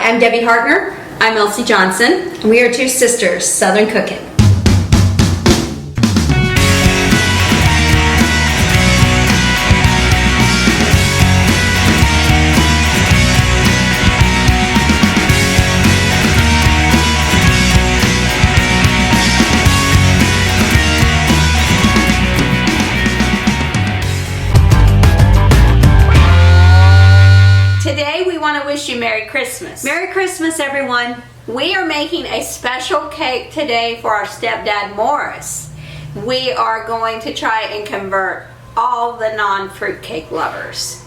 I'm Debbie Hartner. I'm Elsie Johnson. And we are two sisters, Southern Cooking. Today we want to wish you Merry Christmas. Merry Christmas, everyone. We are making a special cake today for our stepdad Morris. We are going to try and convert all the non-fruitcake lovers,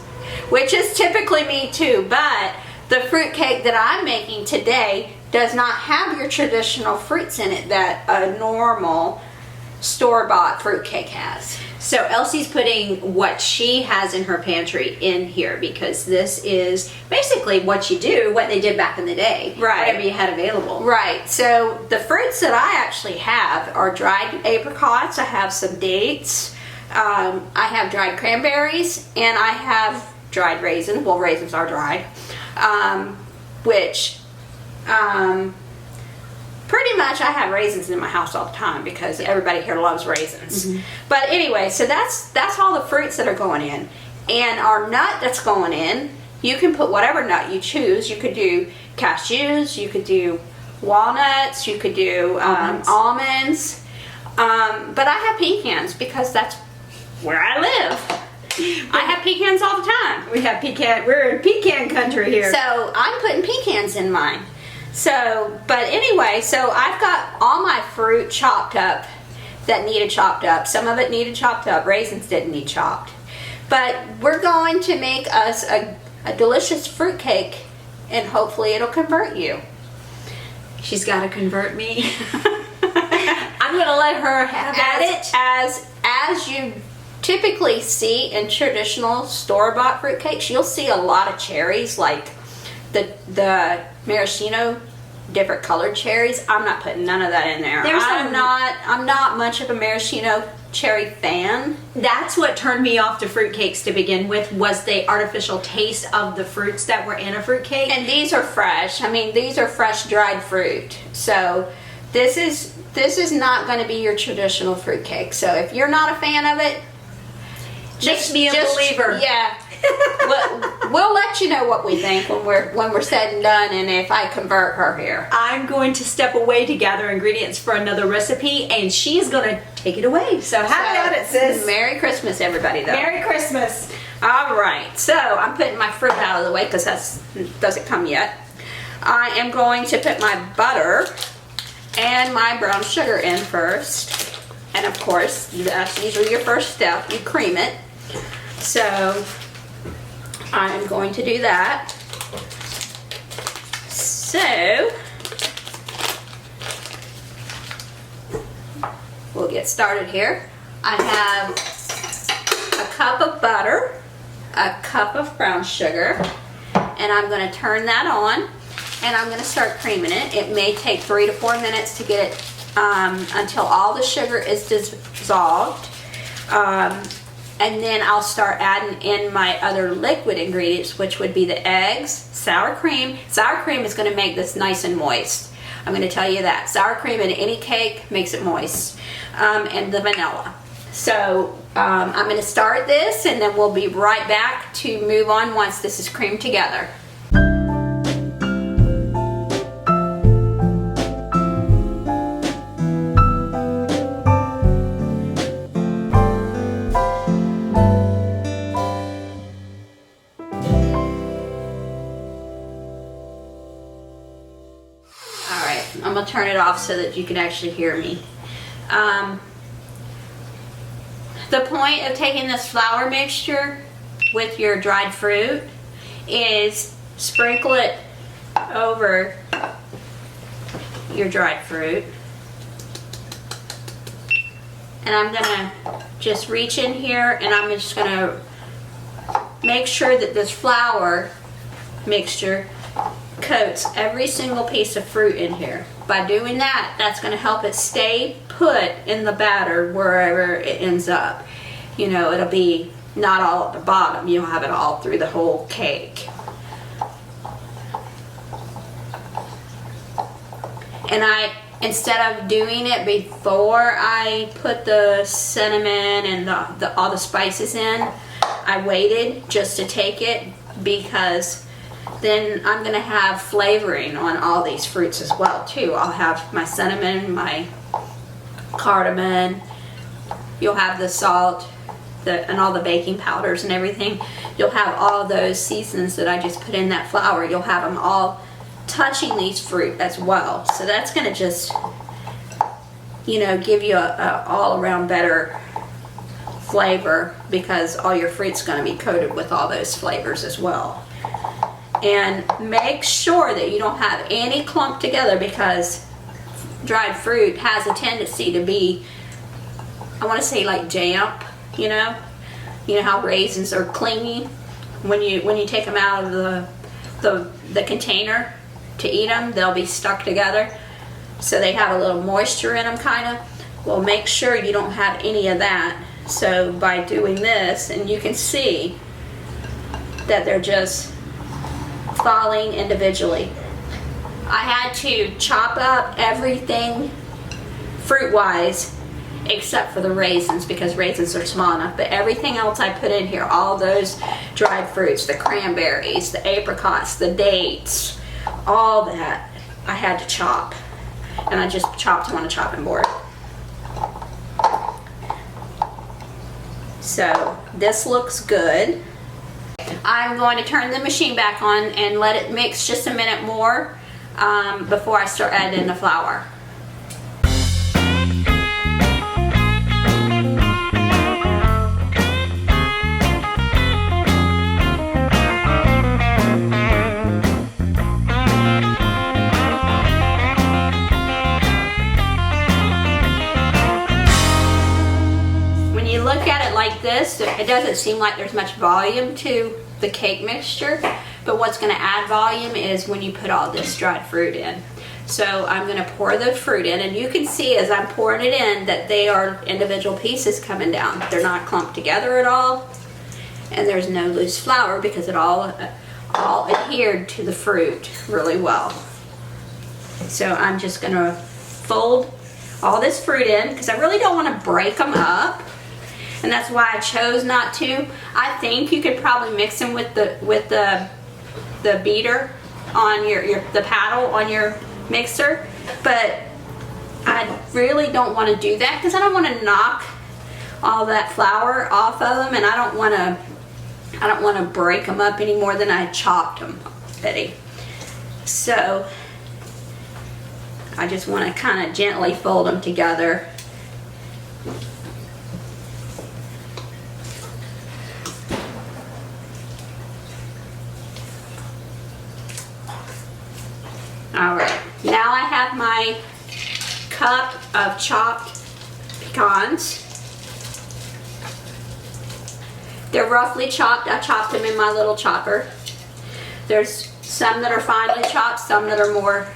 which is typically me too, but the fruitcake that I'm making today does not have your traditional fruits in it that a normal store-bought fruitcake has. So Elsie's putting what she has in her pantry in here because this is basically what you do, what they did back in the day. Right. Whatever you had available. Right. So the fruits that I actually have are dried apricots. I have some dates. I have dried cranberries, and I have dried raisins. Well, raisins are dried, pretty much I have raisins in my house all the time because everybody here loves raisins. Mm-hmm. But anyway, so that's all the fruits that are going in. And our nut that's going in, you can put whatever nut you choose. You could do cashews, you could do walnuts, you could do almonds. But I have pecans because that's where I live. I have pecans all the time. We're in pecan country here. So I'm putting pecans in mine. But anyway, so I've got all my fruit chopped up that needed chopped up. Some of it needed chopped up. Raisins didn't need chopped. But we're going to make us a delicious fruit cake, and hopefully it'll convert you. She's got to convert me. I'm going to let her have at it. As you typically see in traditional store-bought fruit cakes, you'll see a lot of cherries, like the maraschino, different colored cherries. I'm not putting none of that in there. I'm not much of a maraschino cherry fan. That's what turned me off to fruitcakes to begin with, was the artificial taste of the fruits that were in a fruitcake. And these are fresh. I mean, these are fresh dried fruit. So this is not going to be your traditional fruitcake. So if you're not a fan of it, just be a believer. Yeah. We'll let you know what we think when we're said and done, and if I convert her here. I'm going to step away to gather ingredients for another recipe, and she's going to take it away. So have at it, sis. Merry Christmas, everybody, though. Merry Christmas. All right, so I'm putting my fruit out of the way because that doesn't come yet. I am going to put my butter and my brown sugar in first. And of course, that's usually your first step. You cream it. So I'm going to do that. So we'll get started here. I have a cup of butter, a cup of brown sugar, and I'm going to turn that on, and I'm going to start creaming it. It may take 3 to 4 minutes to get it until all the sugar is dissolved. And then I'll start adding in my other liquid ingredients, which would be the eggs, sour cream. Sour cream is going to make this nice and moist. I'm going to tell you that. Sour cream in any cake makes it moist. And the vanilla. So I'm going to start this, and then we'll be right back to move on once this is creamed together. I'm going to turn it off so that you can actually hear me. The point of taking this flour mixture with your dried fruit is sprinkle it over your dried fruit. And I'm going to just reach in here, and I'm just going to make sure that this flour mixture coats every single piece of fruit in here. By doing that, that's going to help it stay put in the batter wherever it ends up. You know, it'll be not all at the bottom. You'll have it all through the whole cake. And instead of doing it before I put the cinnamon and all the spices in, I waited just to take it, because then I'm gonna have flavoring on all these fruits as well too. I'll have my cinnamon, my cardamom, you'll have the salt, and all the baking powders and everything. You'll have all those seasons that I just put in that flour. You'll have them all touching these fruit as well. So that's gonna just, you know, give you a all around better flavor, because all your fruit's gonna be coated with all those flavors as well. And make sure that you don't have any clumped together, because dried fruit has a tendency to be, I want to say, like damp. You know how raisins are clingy when you take them out of the container to eat them, they'll be stuck together, so they have a little moisture in them kind of. Well, make sure you don't have any of that. So by doing this, and you can see that they're just falling individually. I had to chop up everything fruit wise except for the raisins, because raisins are small enough, but everything else I put in here, all those dried fruits, the cranberries, the apricots, the dates, all that I had to chop, and I just chopped them on a chopping board. So this looks good. I'm going to turn the machine back on and let it mix just a minute more before I start adding the flour. When you look at it like this, it doesn't seem like there's much volume to the cake mixture, but what's going to add volume is when you put all this dried fruit in. So I'm going to pour the fruit in, and you can see as I'm pouring it in that they are individual pieces coming down. They're not clumped together at all, and there's no loose flour because it all adhered to the fruit really well. So I'm just going to fold all this fruit in, because I really don't want to break them up. And that's why I chose not to. I think you could probably mix them with the beater on the paddle on your mixer, but I really don't want to do that, because I don't want to knock all that flour off of them, and I don't want to break them up any more than I chopped them already. So I just want to kind of gently fold them together. Alright, now I have my cup of chopped pecans. They're roughly chopped. I chopped them in my little chopper. There's some that are finely chopped, some that are more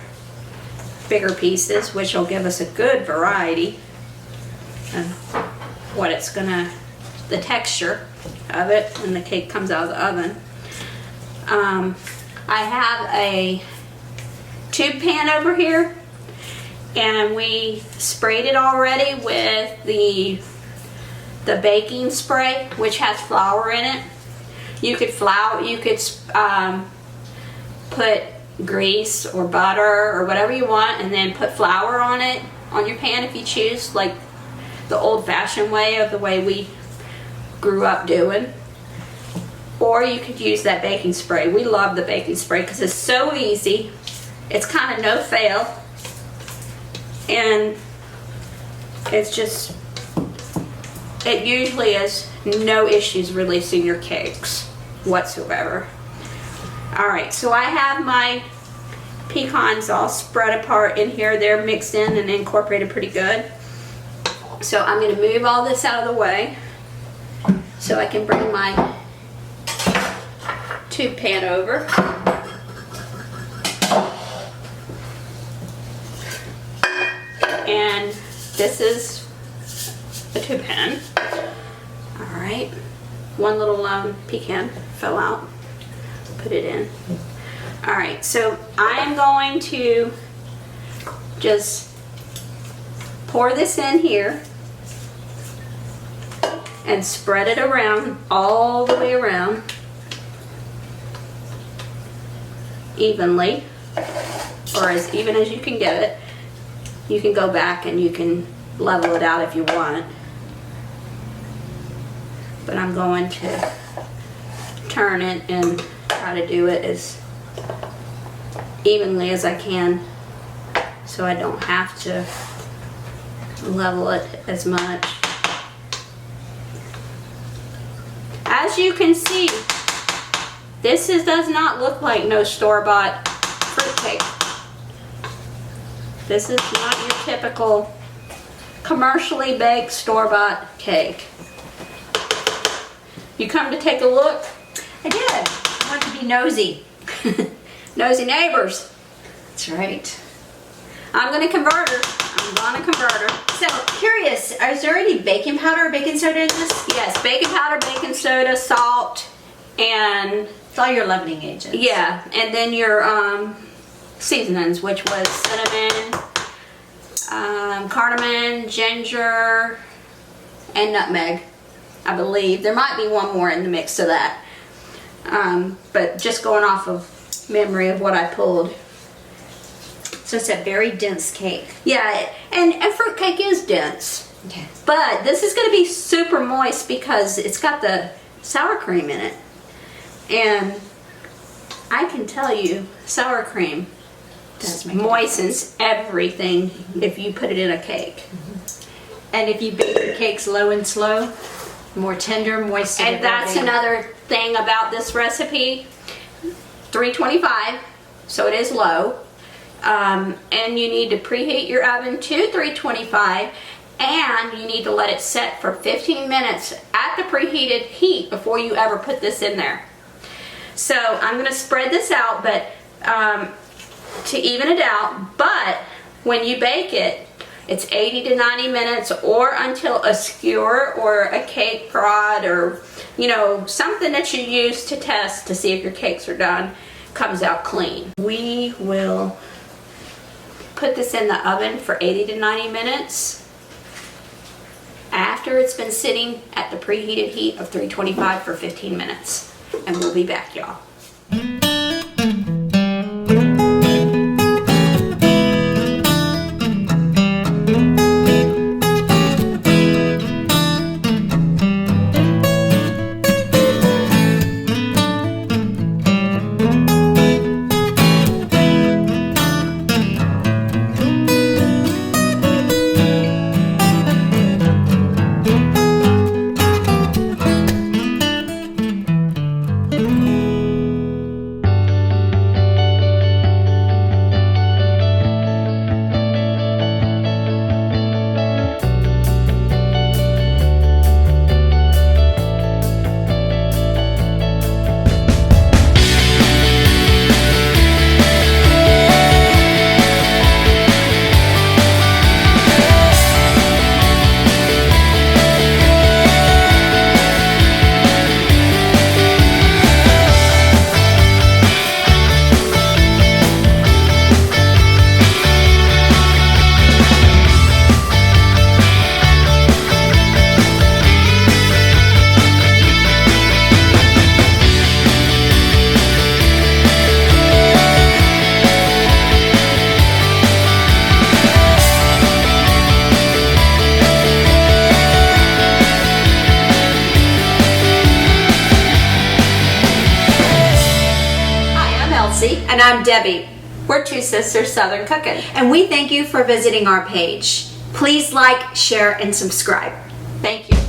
bigger pieces, which will give us a good variety of what it's gonna, the texture of it when the cake comes out of the oven. I have a tube pan over here, and we sprayed it already with the baking spray, which has flour in it. You could put grease or butter or whatever you want, and then put flour on it on your pan if you choose, like the old-fashioned way, of the way we grew up doing. Or you could use that baking spray. We love the baking spray because it's so easy. It's kind of no fail, and it's just, it usually is no issues releasing your cakes whatsoever. Alright, so I have my pecans all spread apart in here. They're mixed in and incorporated pretty good. So I'm going to move all this out of the way so I can bring my tube pan over. And this is the tube pan. Alright, one little pecan fell out. Put it in. Alright, so I am going to just pour this in here and spread it around, all the way around, evenly, or as even as you can get it. You can go back and you can level it out if you want. But I'm going to turn it and try to do it as evenly as I can so I don't have to level it as much. As you can see, this does not look like no store-bought fruitcake. This is not your typical commercially baked store-bought cake. You come to take a look? I did. I want to be nosy. Nosy neighbors. That's right. I'm going to convert her. So, curious, is there any baking powder or baking soda in this? Yes, baking powder, baking soda, salt, and It's all your leavening agents. yeah, and then your seasonings, which was cinnamon, cardamom, ginger, and nutmeg, I believe. There might be one more in the mix of that. But just going off of memory of what I pulled. So it's a very dense cake. Yeah, and fruitcake is dense. Okay. But this is going to be super moist because it's got the sour cream in it. And I can tell you, sour cream Does make moistens everything if you put it in a cake. And if you bake your cakes low and slow, more tender, moist. And that's another thing about this recipe. 325, so it is low. And you need to preheat your oven to 325, and you need to let it set for 15 minutes at the preheated heat before you ever put this in there. So I'm going to spread this out, but to even it out. But when you bake it, it's 80 to 90 minutes, or until a skewer or a cake prod, or something that you use to test to see if your cakes are done, comes out clean. We will put this in the oven for 80 to 90 minutes after it's been sitting at the preheated heat of 325 for 15 minutes. And we'll be back, y'all. And I'm Debbie. We're two sisters Southern cooking. And we thank you for visiting our page. Please like, share, and subscribe. Thank you.